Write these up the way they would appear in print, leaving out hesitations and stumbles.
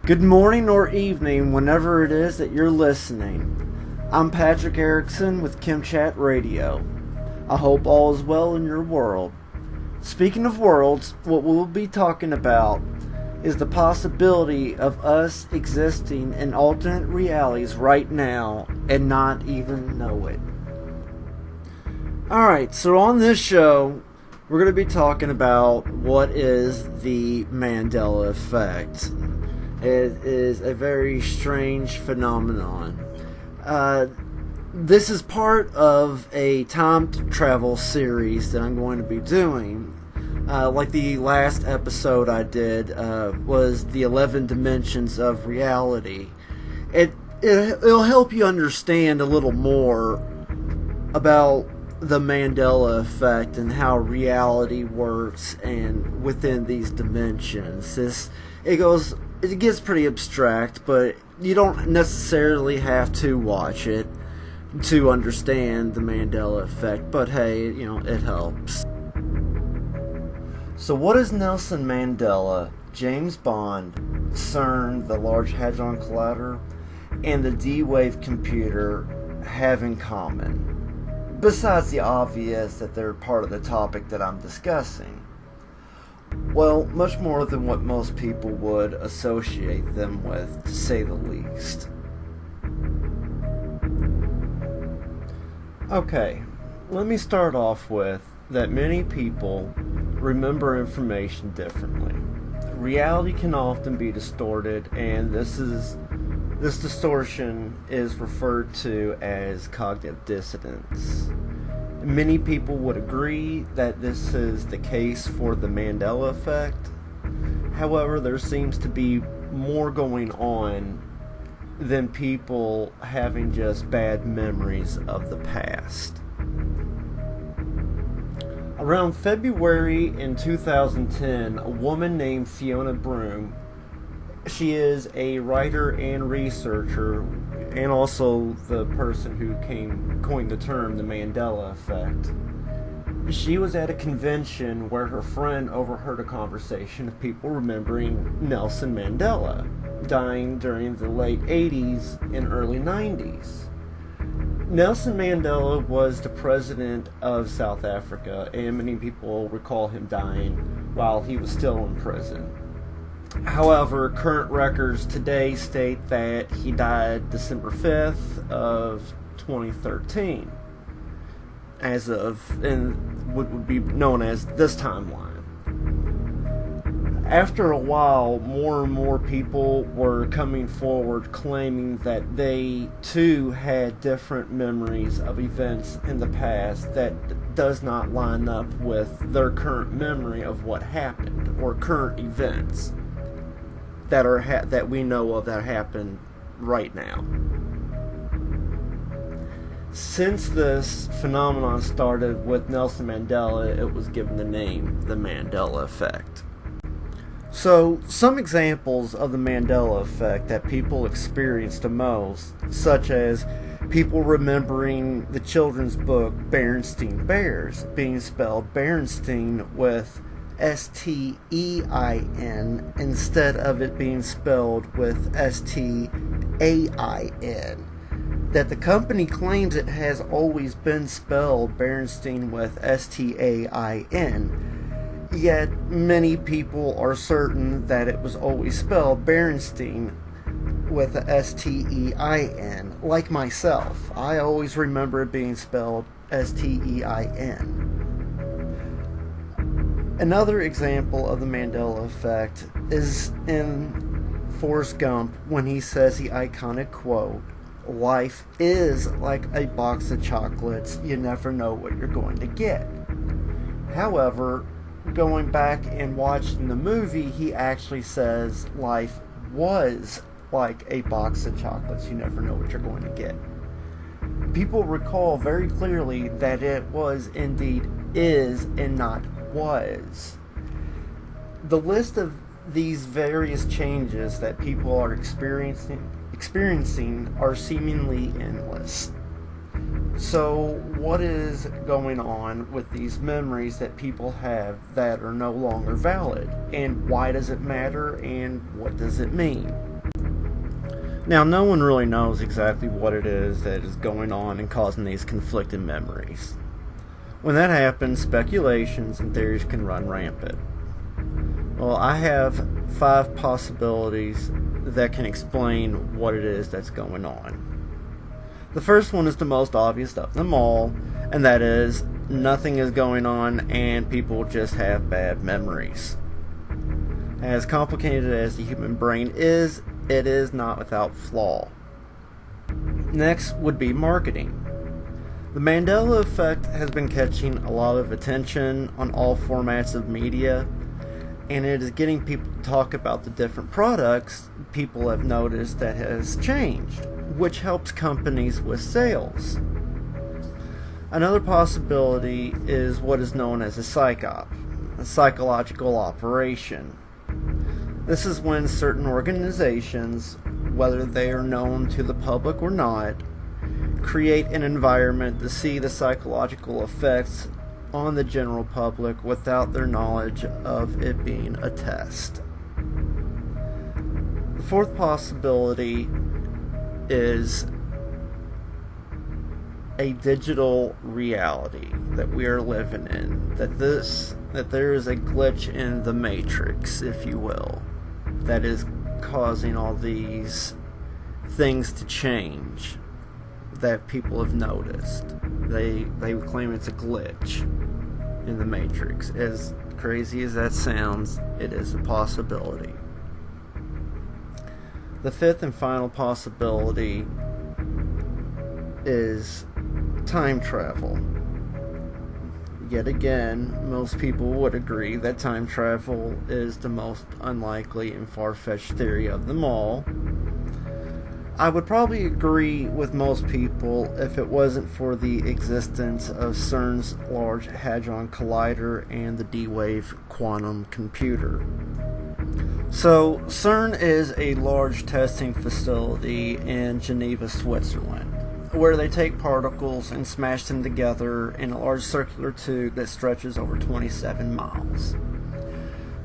Good morning or evening, whenever it is that you're listening. I'm Patrick Erickson with KimChat Radio. I hope all is well in your world. Speaking of worlds, what we'll be talking about is the possibility of us existing in alternate realities right now and not even know it. Alright, so on this show, we're going to be talking about what is the Mandela Effect. It is a very strange phenomenon. This is part of a time travel series that I'm going to be doing. Like the last episode I did was the 11 dimensions of reality. It'll help you understand a little more about the Mandela Effect and how reality works and within these dimensions. It gets pretty abstract, but you don't necessarily have to watch it to understand the Mandela Effect, but hey, it helps. So what does Nelson Mandela, James Bond, CERN, the Large Hadron Collider, and the D-Wave computer have in common? Besides the obvious that they're part of the topic that I'm discussing. Well, much more than what most people would associate them with, to say the least. Okay, let me start off with that many people remember information differently. Reality can often be distorted, and this distortion is referred to as cognitive dissonance. Many people would agree that this is the case for the Mandela Effect. However, there seems to be more going on than people having just bad memories of the past. Around February in 2010, a woman named Fiona Broome, she is a writer and researcher, and also the person who coined the term the Mandela Effect. She was at a convention where her friend overheard a conversation of people remembering Nelson Mandela, dying during the late 80s and early 90s. Nelson Mandela was the president of South Africa, and many people recall him dying while he was still in prison. However, current records today state that he died December 5th of 2013, as of in what would be known as this timeline. After a while, more and more people were coming forward claiming that they too had different memories of events in the past that does not line up with their current memory of what happened, or current events that we know of that happen right now. Since this phenomenon started with Nelson Mandela, it was given the name the Mandela Effect. So, some examples of the Mandela Effect that people experience the most, such as people remembering the children's book Berenstain Bears being spelled Berenstain with S-T-E-I-N instead of it being spelled with S-T-A-I-N. That the company claims it has always been spelled Berenstain with S-T-A-I-N, yet many people are certain that it was always spelled Berenstain with a S-T-E-I-N. Like myself, I always remember it being spelled S-T-E-I-N. Another example of the Mandela Effect is in Forrest Gump when he says the iconic quote, "Life is like a box of chocolates, you never know what you're going to get." However, going back and watching the movie, he actually says life was like a box of chocolates, you never know what you're going to get. People recall very clearly that it was indeed is and not was. The list of these various changes that people are experiencing are seemingly endless. So what is going on with these memories that people have that are no longer valid? And why does it matter? And what does it mean? Now, no one really knows exactly what it is that is going on and causing these conflicting memories. When that happens, speculations and theories can run rampant. Well, I have 5 possibilities that can explain what it is that's going on. The first one is the most obvious of them all, and that is nothing is going on and people just have bad memories. As complicated as the human brain is, it is not without flaw. Next would be marketing. The Mandela Effect has been catching a lot of attention on all formats of media, and it is getting people to talk about the different products people have noticed that has changed, which helps companies with sales. Another possibility is what is known as a psyop, a psychological operation. This is when certain organizations, whether they are known to the public or not, create an environment to see the psychological effects on the general public without their knowledge of it being a test. The fourth possibility is a digital reality that we are living in, that there is a glitch in the matrix, if you will, that is causing all these things to change that people have noticed. They claim it's a glitch in the matrix. As crazy as that sounds, it is a possibility. The fifth and final possibility is time travel. Yet again, most people would agree that time travel is the most unlikely and far-fetched theory of them all. I would probably agree with most people if it wasn't for the existence of CERN's Large Hadron Collider and the D-Wave quantum computer. So, CERN is a large testing facility in Geneva, Switzerland, where they take particles and smash them together in a large circular tube that stretches over 27 miles.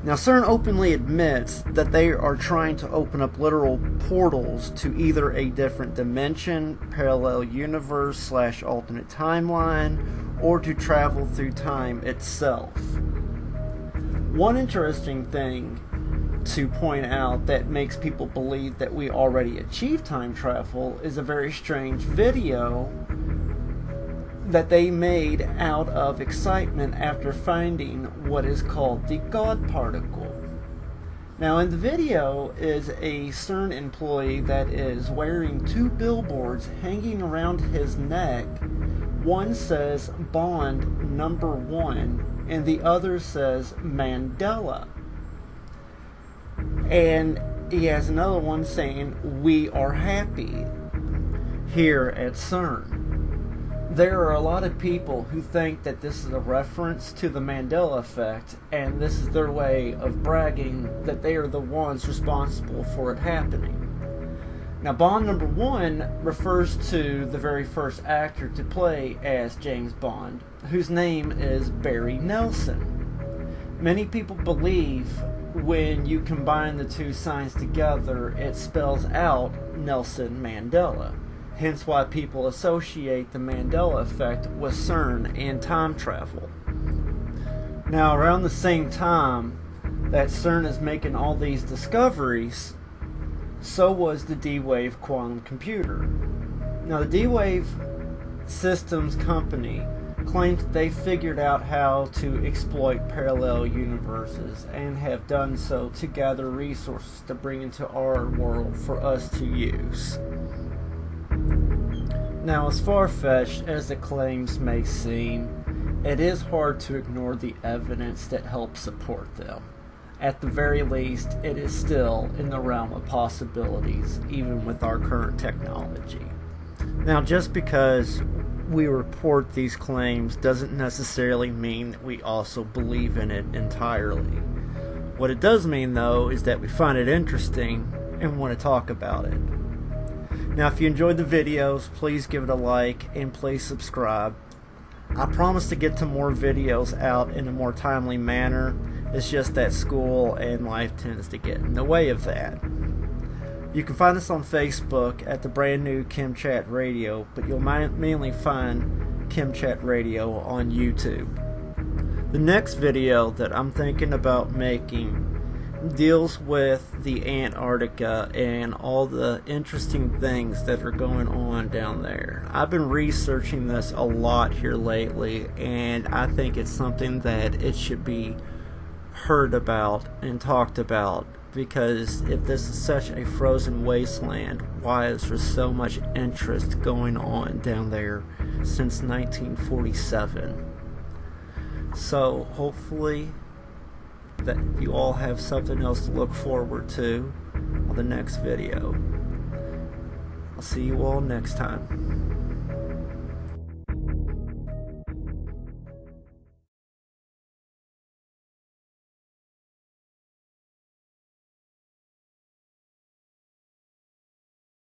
Now, CERN openly admits that they are trying to open up literal portals to either a different dimension, parallel universe / alternate timeline, or to travel through time itself. One interesting thing to point out that makes people believe that we already achieved time travel is a very strange video that they made out of excitement after finding what is called the God particle. Now, in the video is a CERN employee that is wearing 2 billboards hanging around his neck. One says Bond number 1 and the other says Mandela. And he has another one saying, "We are happy here at CERN." There are a lot of people who think that this is a reference to the Mandela Effect, and this is their way of bragging that they are the ones responsible for it happening. Now, Bond number 1 refers to the very first actor to play as James Bond, whose name is Barry Nelson. Many people believe when you combine the 2 signs together, it spells out Nelson Mandela. Hence why people associate the Mandela Effect with CERN and time travel. Now, around the same time that CERN is making all these discoveries, so was the D-Wave quantum computer. Now, the D-Wave Systems company claims that they figured out how to exploit parallel universes and have done so to gather resources to bring into our world for us to use. Now, as far-fetched as the claims may seem, it is hard to ignore the evidence that helps support them. At the very least, it is still in the realm of possibilities, even with our current technology. Now, just because we report these claims doesn't necessarily mean that we also believe in it entirely. What it does mean, though, is that we find it interesting and want to talk about it. Now, if you enjoyed the videos, please give it a like and please subscribe. I promise to get to more videos out in a more timely manner. It's just that school and life tends to get in the way of that. You can find us on Facebook at the brand new Kim Chat Radio, but you'll mainly find Kim Chat Radio on YouTube. The next video that I'm thinking about making deals with the Antarctica and all the interesting things that are going on down there. I've been researching this a lot here lately, and I think it's something that it should be heard about and talked about, because if this is such a frozen wasteland, why is there so much interest going on down there since 1947? So hopefully that you all have something else to look forward to on the next video. I'll see you all next time.